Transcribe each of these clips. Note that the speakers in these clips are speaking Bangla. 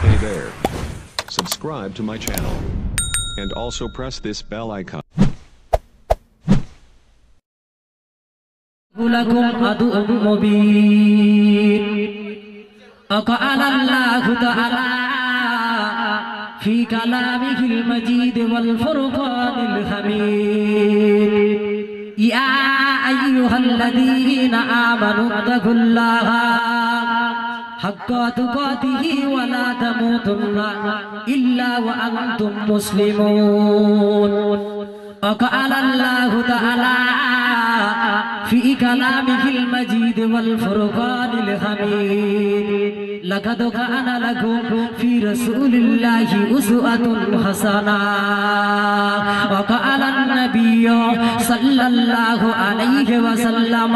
Hey there. Subscribe to my channel. And also press this bell icon. لكم عدو مبين وقال الله تعالى في كلامه المجيد والفرقان الحميد يا أيها الذين آمنوا اتقوا الله حق تقاته ولا تموتن إلا وأنتم مسلمون وقال الله تعالى في كلامه المجيد والفرقان الحميد لقد كان لكم في رسول الله أسوة حسنة وقال النبي صلى الله عليه وسلم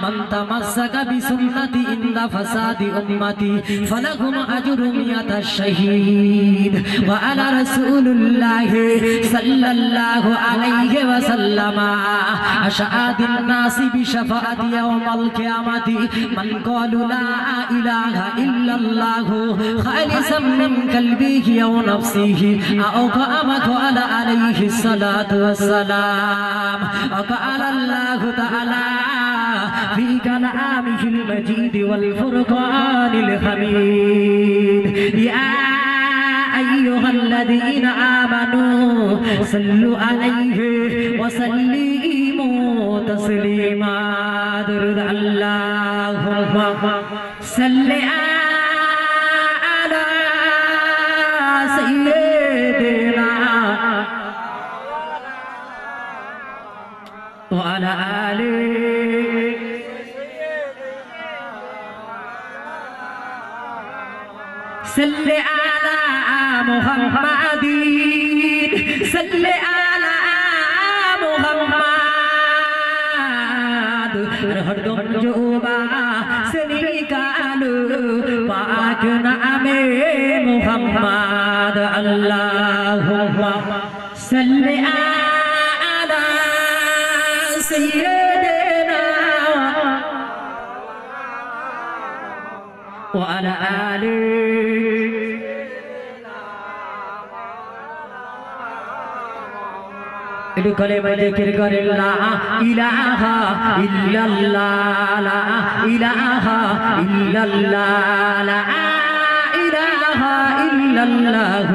من تمسك بسنتي عند فساد أمتي فلكم أجر 100 الشهيد وقال رسول الله صلى الله عليه وسلم أشهد الناس بشفاعة يوم القيامة من قال لا إله إلا الله خالصا من قلبه أو نفسه أو كما قال عليه الصلاة والسلام وقال الله تعالى في كلامه المجيد والفرقان الحميد يا أيها الذين آمنوا صلوا عليه وسلموا تسليما درود اللهم صل على سيدنا وعلى آله صل على محمد صل على محمد हरदम जोबा सनी कालू पाक नामे मुहम्मद अल्लाहुम्मा सल्ली अला सय्यिदना व अला आलिहि कलेमा जिक्र करे ला इलाहा इल्लल्लाह ला इलाहा इल्लल्लाह ला इलाहा इल्लल्लाह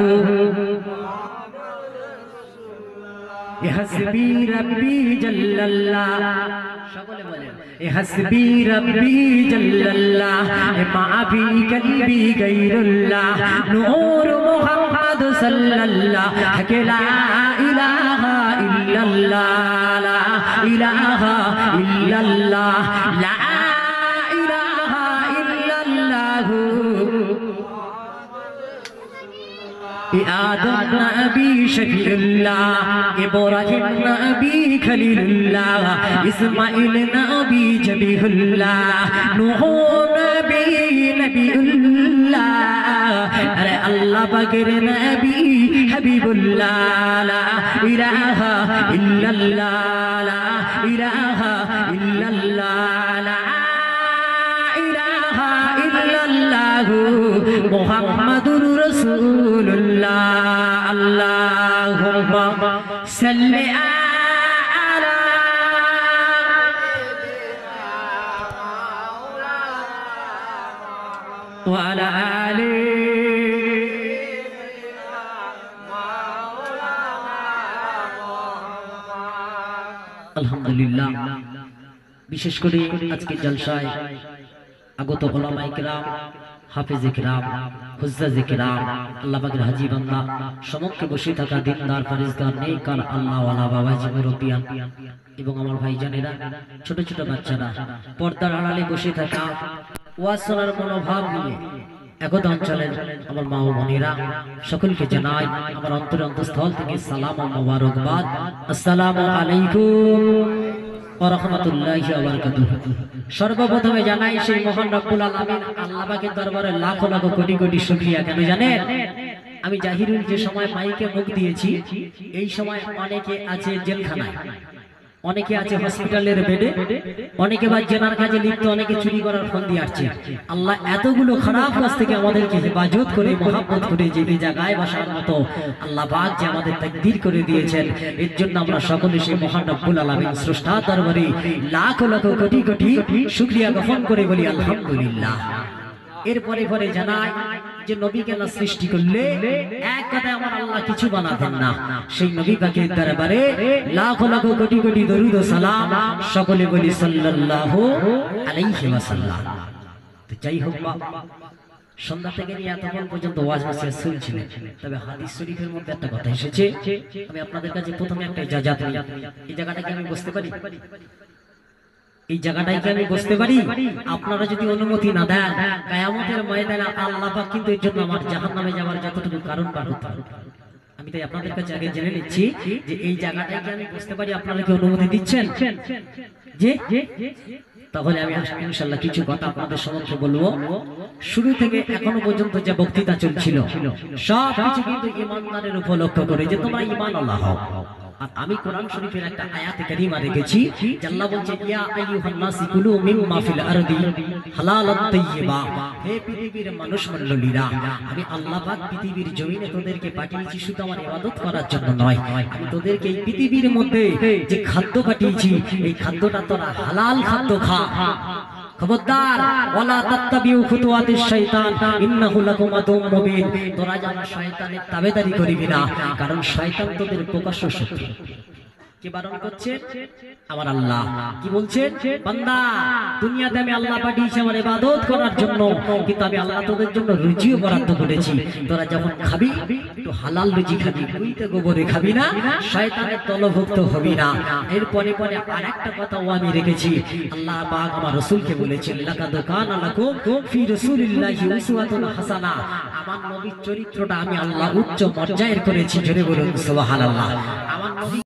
हस्बी रब्बी जल्लल्लाह সকলে বলেন हस्बी रब्बी जल्लल्लाह मा भी कल्बी गैरुल्लाह नूर मुहम्मद सल्लल्लाह ला इलाहा इल्लल्लाह ला इलाहा इल्लल्लाह ला इलाहा इल्लल्लाह आदम नबी शफीउल्लाह इब्राहिम नबी खलीलुल्लाह इस्माइल नबी जबीहुल्लाह नूह नबी नबीउल्लाह अरे अल्लाह पाकेर नबी हबीबुल्लाह ला इलाहा इल्लल्लाह ला इलाहा इल्लल्लाह ला इलाहा इल्लल्लाह मुहम्मदुर रसूलुल्लाह अल्लाहुम्मा सल्ली अला व अला आलिहि আলহামদুলিল্লাহ বিশেষ করে আজকে জলসায় আগত উলামায়ে কিরাম হাফেজে কিরাম হুজ্জাজে কিরাম আল্লাহ পাকের হাজী বান্দা সমক্ষে বসে থাকা দিনদার ফরিজগার নেককার আল্লাহ ওয়ালা বাবাজি মুরব্বিয়ান এবং আমার ভাইজানেরা ছোট ছোট বাচ্চারা পর্দার আড়ালে বসে থাকা ওয়াজ শোনার মনোভাব নিয়ে একদা অঞ্চলের আমার মা ও বোনেরা সকলকে জানাই আমার অন্তরস্থল থেকে সালাম ও মোবারকবাদ আসসালামু আলাইকুম ওয়া রাহমাতুল্লাহি ওয়া বারাকাতুহু। সর্বপ্রথমে জানাই সেই মহান রব্বুল আলামিন আল্লাহ পাকের দরবারে লাখ লাখ কোটি কোটি শুকরিয়া। কেন জানেন, আমি জাহিরুল যে সময় মাইকে মুখ দিয়েছি এই সময় অনেকে আছে জেলখানায়, অনেকে আছে হসপিটালের বেডে, অনেকে বা জেনার কাজে লিপ্ত, অনেকে চুরি করার ফন্দি আসছে। আল্লাহ এতগুলো খারাপ কাজ থেকে আমাদেরকে হেফাজত করে মহাব্বত করে যে জায়গায় বসার মতো আল্লাহ পাক যে আমাদের তাকদীর করে দিয়েছেন, এর জন্য আমরা সকলে সেই মহান রব্বুল আলামিন স্রষ্টার দরবারে লাখ লাখ কোটি কোটি শুকরিয়া জ্ঞাপন করে বলি আলহামদুলিল্লাহ। এরপরে পরে জানায় যে নবীকে আল্লাহ সৃষ্টি করলে এক কথায় আমার আল্লাহ কিছু বানাতেন না, সেই নবী পাকের দরবারে লাখ লাখ কোটি কোটি দরুদ ও সালাম, সকলে বলি সাল্লাল্লাহু আলাইহি ওয়াসাল্লাম। তো যাই হোক, সন্ধ্যা থেকে নিয়ে এতক্ষণ পর্যন্ত ওয়াজ মাসিয়া শুনছিলেন, তবে হাদিস শরীফের মধ্যে একটা কথা এসেছে, আমি আপনাদের কাছে প্রথমে একটা ইজাজত নিই। এই জায়গাটাকে আমি বুঝতে পারি, এই জায়গাটাই কি আমি বুঝতে পারি? আপনারা যদি অনুমতি না দেন, কিয়ামতের ময়দানে আল্লাহ পাক কিন্তু এর জন্য আমার জাহান্নামে যাওয়ার যতটুকু কারণ বার করতে পারবে। আমি তাই আপনাদের কাছে আগে জেনে নিচ্ছি যে এই জায়গাটাই কি আমি বুঝতে পারি, আপনারা কি অনুমতি দিচ্ছেন? যে তাহলে আমি ইনশাআল্লাহ কিছু কথা আপনাদের সম্মুখে বলবো। শুরু থেকে এখনো পর্যন্ত যে বক্তৃতা চলছিল সব কিছু কিন্তু ঈমানদারের উপর লক্ষ্য করে যে তোমরা ঈমানওয়ালা হও। আর আমি কোরআন শরীফের একটা আয়াতে কারিমা রেখেছি, যে আল্লাহ বলছে ইয়া আইয়ুহান নাসি কুলু মিম্মা ফিল আরদি হালালাত তাইয়্যিবা। হে পৃথিবীর মানুষ মণ্ডলীরা, আমি আল্লাহ পাক পৃথিবীর জমিনে তোদেরকে পাঠিয়েছি শুধু আমার ইবাদত করার জন্য নয়, আমি তোদেরকে এই পৃথিবীর মধ্যে যে খাদ্য পাঠিয়েছি এই খাদ্যটা তোরা হালাল খাদ্য খা। খবরদার, ওয়ালা তাত্তাবিউ খুতুওয়াতিশ শাইতান ইন্নাহু লাকুম আদুউম মুবিন। তোরা যেন শয়তানের তাবেদারি করিবি না, কারণ শয়তান তোদের প্রকাশ্য শত্রু। কে বারণ করছে? আমার আল্লাহ। কি বলছেন? বান্দা, দুনিয়াতে আমি আল্লাহ পাঠিয়েছি আমার ইবাদত করার জন্য, কিন্তু আমি আল্লাহ তোদের জন্য রুজিও বরাদ্দ করেছি। তোরা যখন খাবি একটু হালাল রুজি খাবি, গুইতে গোবরে খাবি না, শয়তানের দলভুক্ত হবি না। এরপরে পরে আরেকটা কথাও আমি রেখেছি, আল্লাহ পাক আমার রাসূলকে বলেছেন লাকাদ কানা লাকুম ফি রাসূলিল্লাহি উসওয়াতুন হাসানাহ। আমার নবীর চরিত্রটা আমি আল্লাহ উচ্চ পর্যায়ের করেছি, জোরে বলুন সুবহানাল্লাহ। আমার নবী